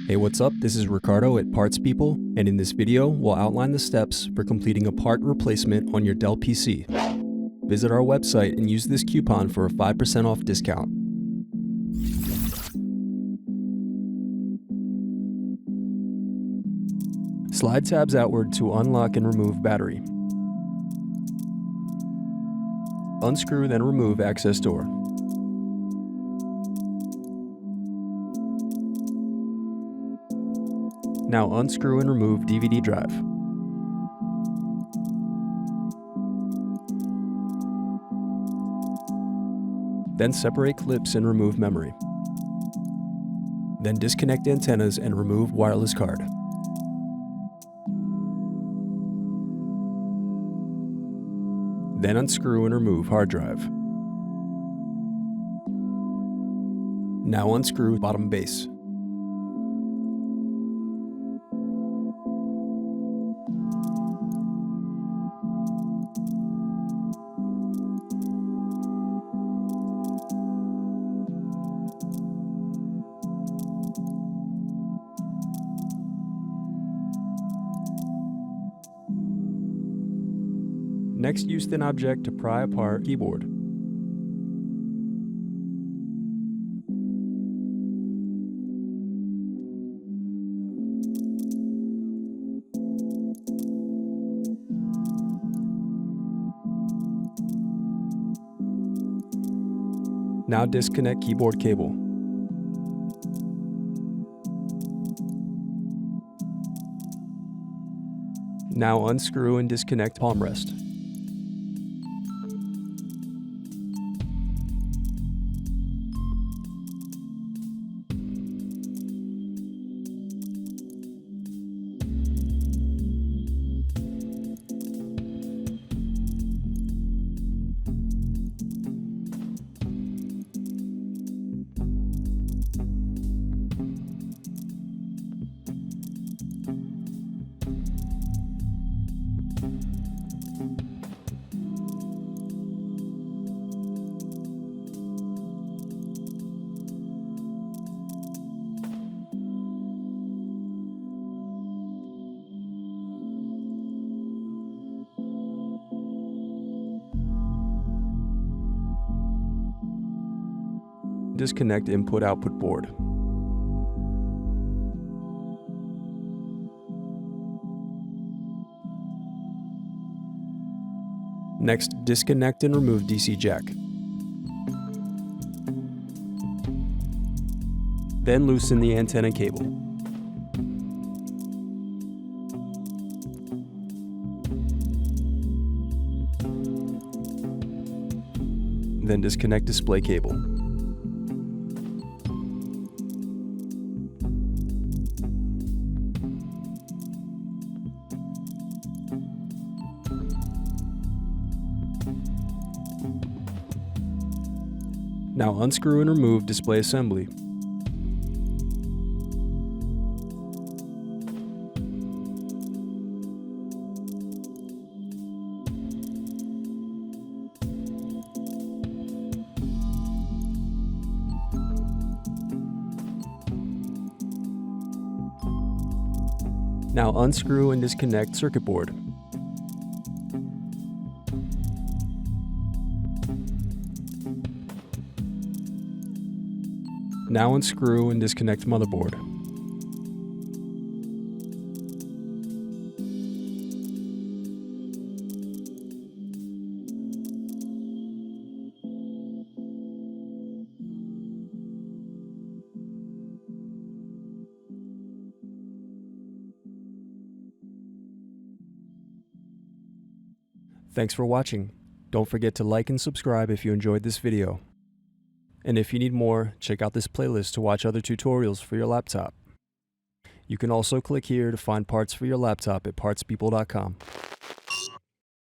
Hey, what's up? This is Ricardo at Parts People, and in this video, we'll outline the steps for completing a part replacement on your Dell PC. Visit our website and use this coupon for a 5% off discount. Slide tabs outward to unlock and remove battery. Unscrew, then remove access door. Now unscrew and remove DVD drive. Then separate clips and remove memory. Then disconnect antennas and remove wireless card. Then unscrew and remove hard drive. Now unscrew bottom base. Next, use thin object to pry apart keyboard. Now disconnect keyboard cable. Now unscrew and disconnect palmrest. Disconnect input-output board. Next, disconnect and remove DC jack. Then loosen the antenna cable. Then disconnect display cable. Now unscrew and remove display assembly. Now unscrew and disconnect circuit board. Now unscrew and disconnect motherboard. Thanks for watching. Don't forget to like and subscribe if you enjoyed this video. And if you need more, check out this playlist to watch other tutorials for your laptop. You can also click here to find parts for your laptop at partspeople.com.